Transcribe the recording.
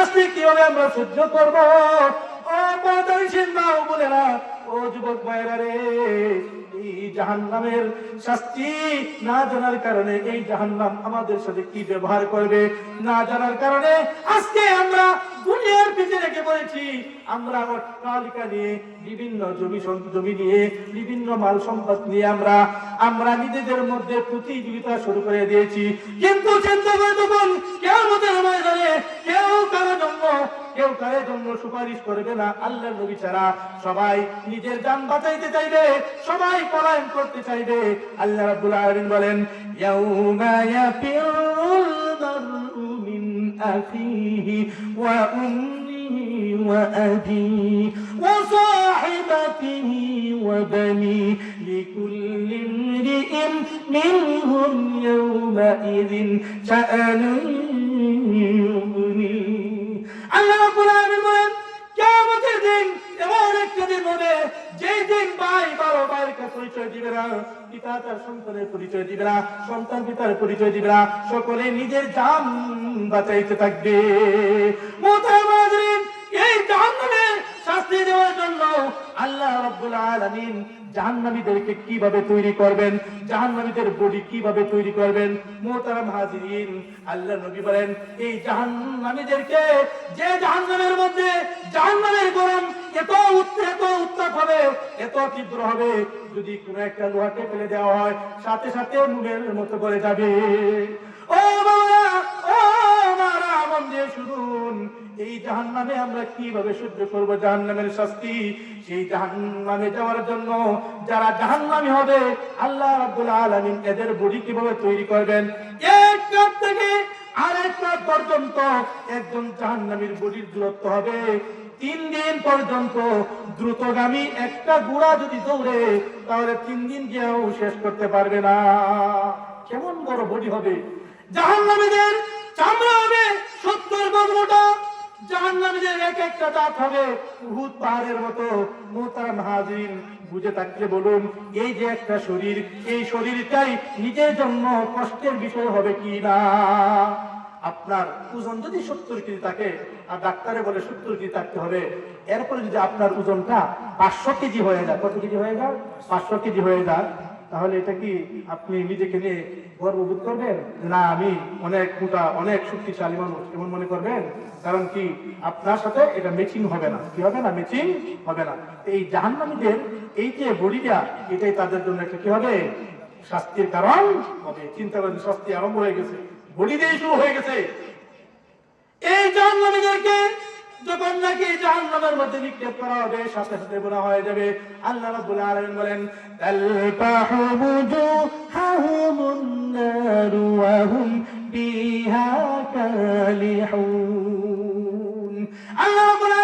শাস্তি কিভাবে আমরা সহ্য করব? ও পর্দানশীল মা ও বোনেরা, ও যুবক ভাইরা রে, এই জাহান্নামের শাস্তি না জানার কারণে এই জাহান্নাম আমাদের সাথে কি ব্যবহার করবে না জানার কারণে আজকে আমরা দুনিয়ার পিছনে রেখে পড়েছি। আমরা অট্টালিকা নিয়ে, বিভিন্ন জমি নিয়ে, বিভিন্ন মাল সম্পদ নিয়ে আমরা নিজেদের মধ্যে প্রতিযোগিতা শুরু করে দিয়েছি। কিন্তু চিন্তা করে তখন কিয়ামতের ময়দানে কেউ কারো জন্য সুপারিশ করবে না আল্লাহর নবী ছাড়া। সবাই নিজের জান বাঁচাইতে চাইবে, সবাই পলায়ন করতে চাইবে। আল্লাহ রাব্বুল আলামিন বলেন, ইয়াউমা ইয়াফিরুল মারউ মিন আখিহি ওয়া উম্মিহি ওয়া আবিহি ওয়া সাহিবাতিহি ওয়া বানি লিকুল্লি ইমরিইন মিনহুম ইয়াউমাইযিন শাআনুন ইউগনি। আল্লাহ রাব্বুল আলামিন বলেন, কিয়ামতের দিন এমন একটা দিন হবে যেই দিন ভাই ভাইয়ের পরিচয় দিবে না, পিতা তার সন্তানের পরিচয় দিবে না, সন্তান পিতার পরিচয় দিবে না, সকলে নিজের জান বাঁচাইতে থাকবে। মুহতারাম হাজিরিন, এই জাহান্নামের শাস্তি দেওয়ার জন্য আল্লাহ রাব্বুল আলামিন জাহান্নামীদেরকে কিভাবে তৈরি করবেন, জাহান্নামীদের বডি কিভাবে তৈরি করবেন। মুহতারাম হাজিরিন, আল্লাহ নবী বলেন, এই জাহান্নামীদেরকে, যে জাহান্নামের মধ্যে জাহান্নামের গরম এত উত্তাপ হবে, এত তীব্র হবে, যদি কোনো একটা লোহাকে ফেলে দেওয়া হয় সাথে সাথে নুনের মতো করে যাবে। ও বাবা, ও মারা, মন দিয়ে শুনুন, এই জাহান্নামে আমরা কিভাবে সহ্য করব জাহান্নামের শাস্তি। সেই জাহান্নামে যাওয়ার জন্য যারা জাহান্নামী হবে আল্লাহ রাব্বুল আলামিন এদের বডি কিভাবে তৈরি করবেন। এক কাপ থেকে আরেক কাপ পর্যন্ত একজন জাহান্নামীর বডির দূরত্ব হবে 3 দিন পর্যন্ত। দ্রুতগামী একটা ঘোড়া যদি দৌড়ে তাহলে 3 দিন গিয়েও শেষ করতে পারবে না। কেমন বড় বডি হবে! জাহান্নামীদের চামড়া হবে 70 গজ মোটা, জাহান্নামীদের এক একটা দাঁত হবে উহুদ পাহাড়ের মতো। মুহতারাম হাজিরিন, বুঝে থাকলে বলুন, এই যে একটা শরীর, এই শরীরটাই নিজের জন্য কষ্টের বিষয় হবে কি না? আপনার ওজন যদি 70 কেজি থাকে আর ডাক্তারে বলে 70 কেজি থাকতে হবে, এরপরে যদি আপনার ওজনটা 500 কেজি হয়ে যায়, কত কেজি হয়ে যায়? 500 কেজি হয়ে যায়, তাহলে এটা কি আপনি নিজেকে নিয়ে গর্ববোধ করবেন? না, আমি অনেক মোটা, অনেক শক্তিশালী মানুষ, এমন মনে করবেন? কারণ কি, আপনার সাথে এটা ম্যাচিং হবে না। কি হবে না? ম্যাচিং হবে না। এই জাহান্নামীদের এই যে বডিটা, এটাই তাদের জন্য একটা কি হবে? শাস্তির কারণ হবে। চিন্তা করেন, শাস্তি আরম্ভ হয়ে গেছে, বডি দিয়ে শুরু হয়ে গেছে। এই জাহান্নামীদেরকে যখন নাকি জাহান্নামের মধ্যে নিক্ষেপ করা হবে, সাথে সাথে গুনাহ হয়ে যাবে। আল্লাহ রাব্বুল আলামিন বলেন, তালফাহু বুজুহাহুমুন নারু ওয়া হুম বিহা কালিহুন। আল্লাহ রাব্বুল